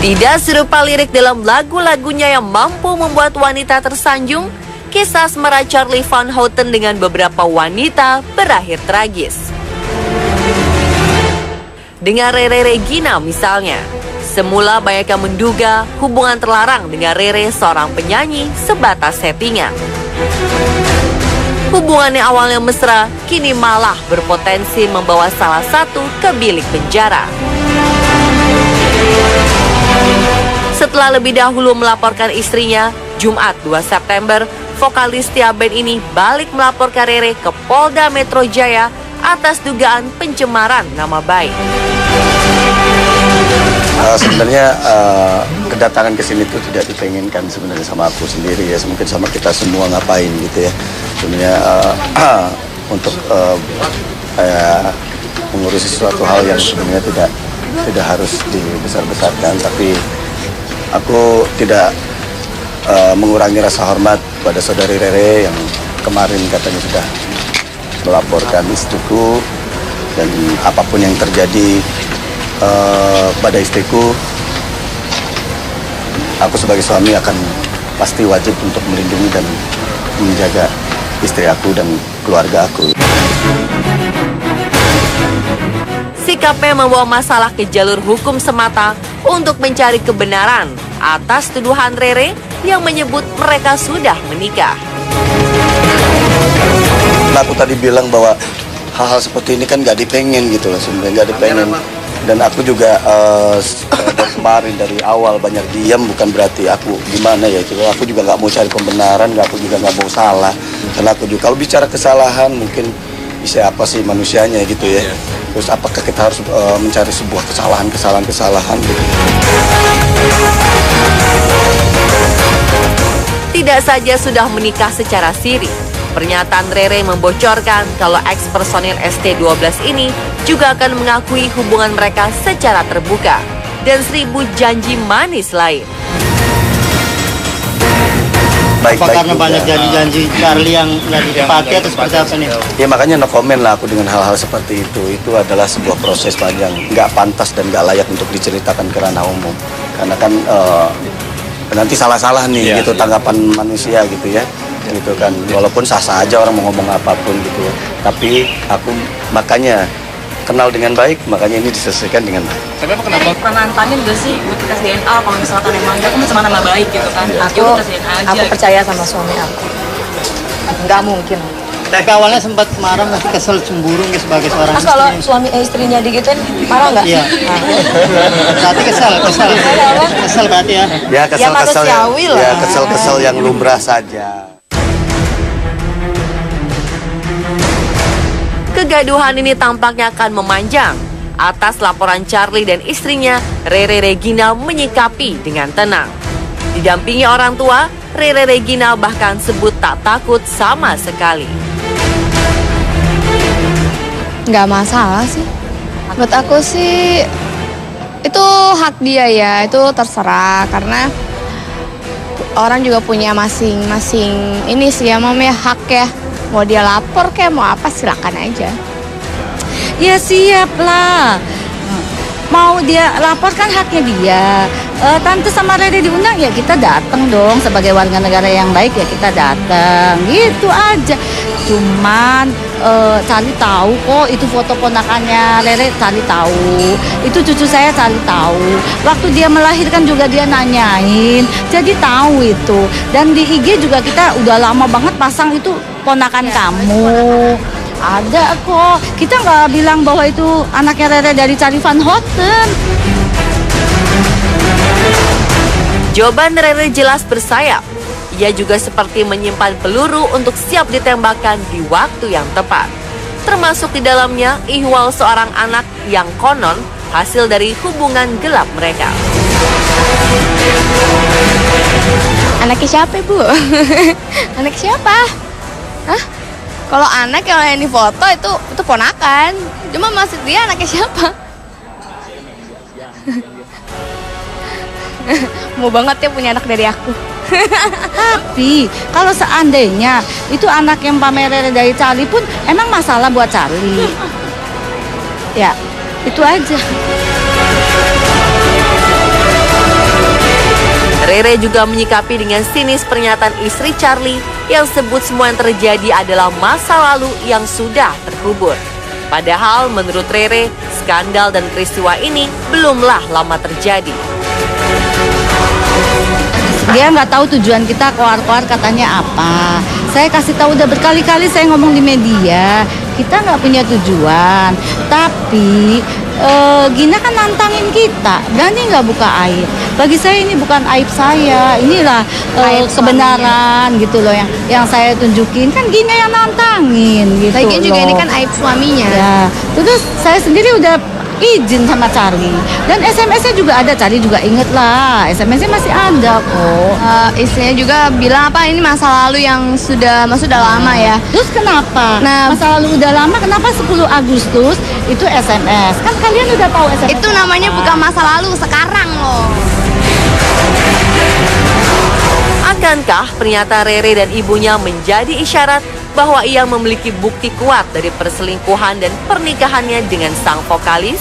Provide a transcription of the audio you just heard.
Tidak serupa lirik dalam lagu-lagunya yang mampu membuat wanita tersanjung, kisah asmara Charlie Van Houten dengan beberapa wanita berakhir tragis. Dengan Rere Regina misalnya, semula banyak yang menduga hubungan terlarang dengan Rere seorang penyanyi sebatas settingan. Hubungannya awalnya mesra, kini malah berpotensi membawa salah satu ke bilik penjara. Setelah lebih dahulu melaporkan istrinya, Jumat 2 September, vokalis Tia Band ini balik melaporkan Rere ke Polda Metro Jaya atas dugaan pencemaran nama baik. Sebenarnya kedatangan ke sini itu tidak dipengenkan sebenarnya sama aku sendiri ya, mungkin sama kita semua ngapain gitu ya. Sebenarnya untuk mengurusi sesuatu hal yang sebenarnya tidak harus dibesar-besarkan, tapi aku tidak mengurangi rasa hormat pada saudari Rere yang kemarin katanya sudah melaporkan istriku, dan apapun yang terjadi pada istriku, aku sebagai suami akan pasti wajib untuk melindungi dan menjaga istri aku dan keluarga aku. Sikapnya membawa masalah ke jalur hukum semata untuk mencari kebenaran atas tuduhan Rere yang menyebut mereka sudah menikah. Aku tadi bilang bahwa hal-hal seperti ini kan gak dipengen gitu loh, sebenarnya gak dipengen. Dan aku juga dari kemarin dari awal banyak diam bukan berarti aku gimana ya itu. Aku juga nggak mau cari pembenaran, aku juga nggak mau salah. Karena aku juga kalau bicara kesalahan mungkin bisa apa sih manusianya gitu ya. Terus apakah kita harus mencari sebuah kesalahan gitu. Tidak saja sudah menikah secara siri, pernyataan Rere membocorkan kalau ex-personil ST12 ini juga akan mengakui hubungan mereka secara terbuka dan 1000 janji manis lain. Apa karena banyak janji-janji Charlie yang nggak ditepati atau seperti apa nih? Ya makanya no comment lah aku dengan hal-hal seperti itu. Itu adalah sebuah proses panjang, nggak pantas dan nggak layak untuk diceritakan ke ranah umum. Karena kan nanti salah-salah nih gitu tanggapan manusia gitu ya. Gitu kan, walaupun sah-sah aja orang mau ngomong apapun gitu ya. Tapi aku makanya kenal dengan baik, makanya ini diselesaikan dengan baik. Tapi apa kenapa? Pernah nantanin gak sih buat tes DNA kalau misalkan emang dia sama nama baik gitu kan? Aku percaya sama suami aku. Nggak mungkin. Tapi awalnya sempat marah, masih kesel, cemburu sebagai seorang istri. Kalau suami istrinya digituin, marah nggak? Iya. Berarti kesel berarti ya? Ya kesel-kesel manusiawi lah. Ya kesel-kesel yang lumrah saja. Kegaduhan ini tampaknya akan memanjang. Atas laporan Charlie dan istrinya, Rere Regina menyikapi dengan tenang. Didampingi orang tua, Rere Regina bahkan sebut tak takut sama sekali. Nggak masalah sih. Buat aku sih, itu hak dia ya, itu terserah. Karena orang juga punya masing-masing ini sih ya, mamanya hak ya. Mau dia lapor kayak mau apa silakan aja. Ya siap lah. Mau dia lapor kan haknya dia. Tante sama Rere diundang ya kita datang dong. Sebagai warga negara yang baik ya kita datang. Gitu aja. Cuman Charlie tahu kok itu foto ponakannya Rere, Charlie tahu. Itu cucu saya, Charlie tahu. Waktu dia melahirkan juga dia nanyain. Jadi tahu itu. Dan di IG juga kita udah lama banget pasang itu ponakan kamu. Ada kok. Kita nggak bilang bahwa itu anaknya Rere dari Charlie Van Houten. Jawaban Rere jelas bersayap. Ia juga seperti menyimpan peluru untuk siap ditembakkan di waktu yang tepat. Termasuk di dalamnya ihwal seorang anak yang konon hasil dari hubungan gelap mereka. Anaknya siapa, Bu? Anak siapa? Hah? Kalau anak yang ini foto itu ponakan. Cuma maksud dia anaknya siapa? Mau banget ya punya anak dari aku. Tapi kalau seandainya itu anak yang pamer dari Charlie pun emang masalah buat Charlie. Ya, itu aja. Rere juga menyikapi dengan sinis pernyataan istri Charlie yang sebut semua yang terjadi adalah masa lalu yang sudah terkubur. Padahal menurut Rere, skandal dan peristiwa ini belumlah lama terjadi. Dia nggak tahu tujuan kita keluar-keluar katanya apa. Saya kasih tahu udah berkali-kali saya ngomong di media, kita nggak punya tujuan. Tapi Gina kan nantangin kita, berani nggak buka aib. Bagi saya ini bukan aib saya, inilah kebenaran gitu loh yang saya tunjukin. Kan Gina yang nantangin gitu. Lagian juga loh. ini kan aib suaminya. Ya, terus saya sendiri udah izin sama Charlie dan SMS-nya juga ada. Charlie juga inget lah, SMS-nya masih ada kok. Istrinya juga bilang apa ini masa lalu yang sudah lama ya. Terus kenapa? Nah, masa lalu udah lama, kenapa 10 Agustus itu SMS? Kan kalian udah tahu SMS. Itu namanya bukan masa lalu, sekarang loh. Akankah pernyataan Rere dan ibunya menjadi isyarat bahwa ia memiliki bukti kuat dari perselingkuhan dan pernikahannya dengan sang vokalis?